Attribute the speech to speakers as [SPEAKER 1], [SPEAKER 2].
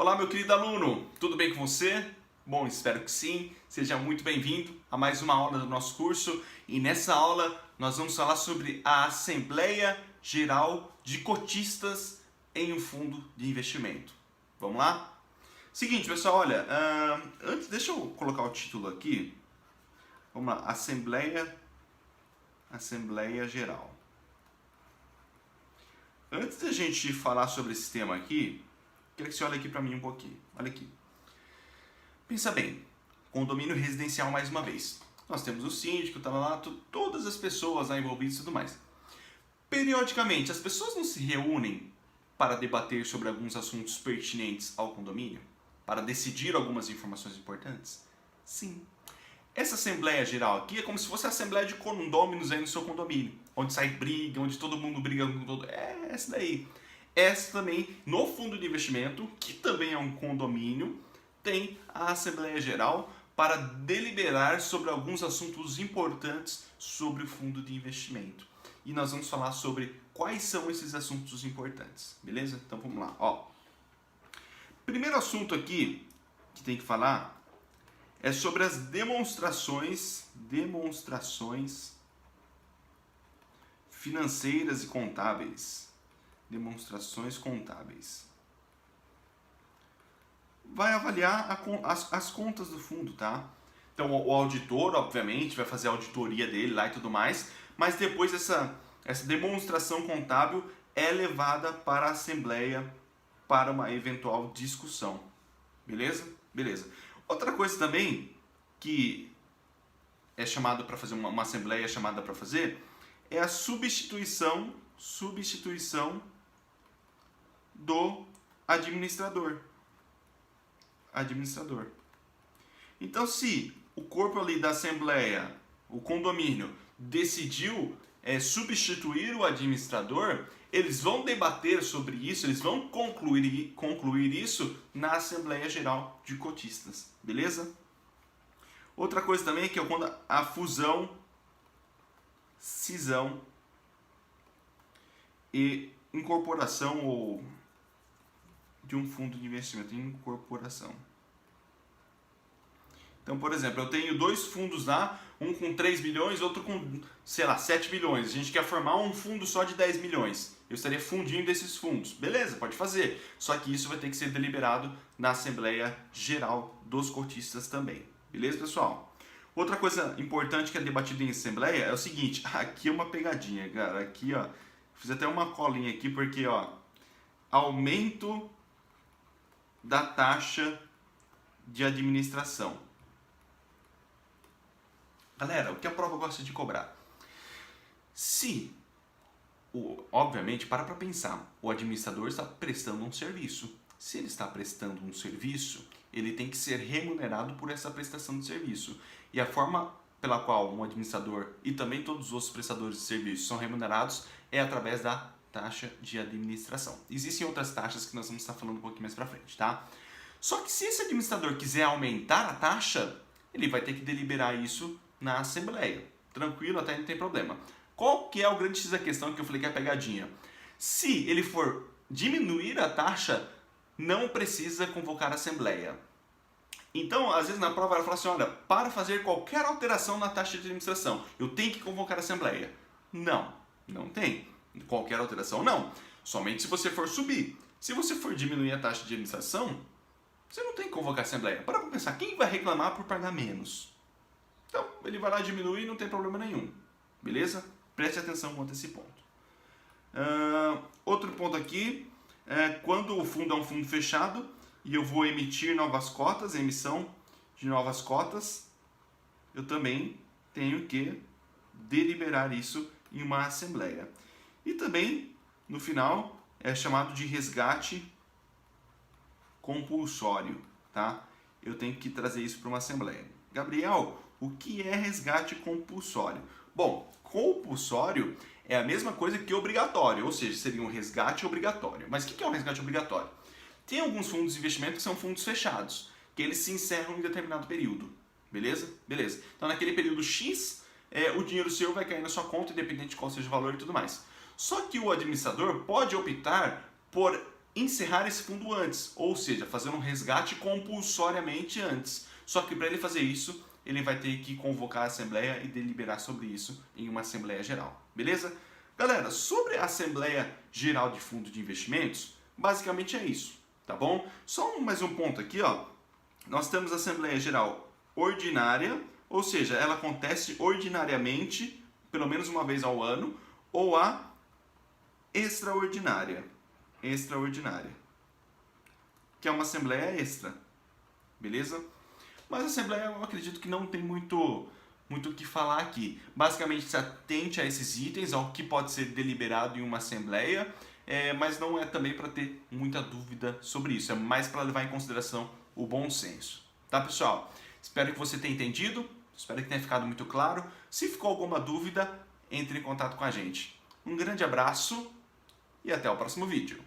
[SPEAKER 1] Olá, meu querido aluno, tudo bem com você? Bom, espero que sim. Seja muito bem-vindo a mais uma aula do nosso curso. E nessa aula nós vamos falar sobre a Assembleia Geral de Cotistas em um Fundo de Investimento. Vamos lá? Seguinte, pessoal, olha, antes deixa eu colocar o título aqui. Vamos lá, Assembleia Geral. Antes da gente falar sobre esse tema aqui, quero que você olhe aqui para mim um pouquinho. Olha aqui. Pensa bem, condomínio residencial mais uma vez. Nós temos o síndico, tá lá, todas as pessoas lá envolvidas e tudo mais. Periodicamente, as pessoas não se reúnem para debater sobre alguns assuntos pertinentes ao condomínio? Para decidir algumas informações importantes? Sim. Essa Assembleia Geral aqui é como se fosse a Assembleia de Condôminos aí no seu condomínio, onde sai briga, onde todo mundo briga com todo. É essa daí. Essa também, no fundo de investimento, que também é um condomínio, tem a Assembleia Geral para deliberar sobre alguns assuntos importantes sobre o fundo de investimento. E nós vamos falar sobre quais são esses assuntos importantes, beleza? Então vamos lá, ó. Primeiro assunto aqui que tem que falar é sobre as demonstrações financeiras e contábeis. Demonstrações contábeis. Vai avaliar as contas do fundo, tá? Então o auditor, obviamente, vai fazer a auditoria dele lá e tudo mais, mas depois essa demonstração contábil é levada para a Assembleia para uma eventual discussão. Beleza? Beleza. Outra coisa também que é chamado para fazer, uma Assembleia é chamada para fazer, é a substituição do administrador. Então, se o corpo ali da Assembleia, o condomínio, decidiu substituir o administrador, eles vão debater sobre isso, eles vão concluir isso na Assembleia Geral de Cotistas, beleza? Outra coisa também é que é quando a cisão e incorporação ou de um fundo de investimento, incorporação. Então, por exemplo, eu tenho dois fundos lá, um com 3 bilhões, outro com, sei lá, 7 bilhões. A gente quer formar um fundo só de 10 milhões. Eu estaria fundindo esses fundos. Beleza, pode fazer. Só que isso vai ter que ser deliberado na Assembleia Geral dos Cotistas também. Beleza, pessoal? Outra coisa importante que é debatida em Assembleia é o seguinte. Aqui é uma pegadinha, cara. Aqui, ó. Fiz até uma colinha aqui porque, ó. Aumento da taxa de administração. Galera, o que a prova gosta de cobrar? Obviamente, para pensar, o administrador está prestando um serviço. Se ele está prestando um serviço, ele tem que ser remunerado por essa prestação de serviço. E a forma pela qual um administrador e também todos os outros prestadores de serviços são remunerados é através da taxa de administração. Existem outras taxas que nós vamos estar falando um pouquinho mais pra frente, tá? Só que se esse administrador quiser aumentar a taxa, ele vai ter que deliberar isso na Assembleia. Tranquilo, até não tem problema. Qual que é o grande X da questão que eu falei que é a pegadinha? Se ele for diminuir a taxa, não precisa convocar a Assembleia. Então, às vezes na prova ela fala assim, olha, para fazer qualquer alteração na taxa de administração, eu tenho que convocar a Assembleia. Não, não tem. Qualquer alteração não. Somente se você for subir. Se você for diminuir a taxa de administração, você não tem que convocar a Assembleia. Para pensar, quem vai reclamar por pagar menos? Então, ele vai lá diminuir e não tem problema nenhum. Beleza? Preste atenção quanto a esse ponto. Outro ponto aqui é quando o fundo é um fundo fechado e eu vou emitir novas cotas, emissão de novas cotas, eu também tenho que deliberar isso em uma Assembleia. E também, no final, é chamado de resgate compulsório, tá? Eu tenho que trazer isso para uma Assembleia. Gabriel, o que é resgate compulsório? Bom, compulsório é a mesma coisa que obrigatório, ou seja, seria um resgate obrigatório. Mas o que é um resgate obrigatório? Tem alguns fundos de investimento que são fundos fechados, que eles se encerram em determinado período. Beleza? Beleza. Então, naquele período X, o dinheiro seu vai cair na sua conta, independente de qual seja o valor e tudo mais. Só que o administrador pode optar por encerrar esse fundo antes, ou seja, fazer um resgate compulsoriamente antes. Só que para ele fazer isso, ele vai ter que convocar a Assembleia e deliberar sobre isso em uma Assembleia Geral, beleza? Galera, sobre a Assembleia Geral de Fundo de Investimentos, basicamente é isso, tá bom? Só mais um ponto aqui, ó. Nós temos a Assembleia Geral Ordinária, ou seja, ela acontece ordinariamente, pelo menos uma vez ao ano, ou a extraordinária, que é uma Assembleia extra, beleza? Mas a Assembleia eu acredito que não tem muito o que falar aqui. Basicamente se atente a esses itens, ao que pode ser deliberado em uma Assembleia, mas não é também para ter muita dúvida sobre isso, é mais para levar em consideração o bom senso. Tá, pessoal? Espero que você tenha entendido, espero que tenha ficado muito claro. Se ficou alguma dúvida, entre em contato com a gente. Um grande abraço e até o próximo vídeo.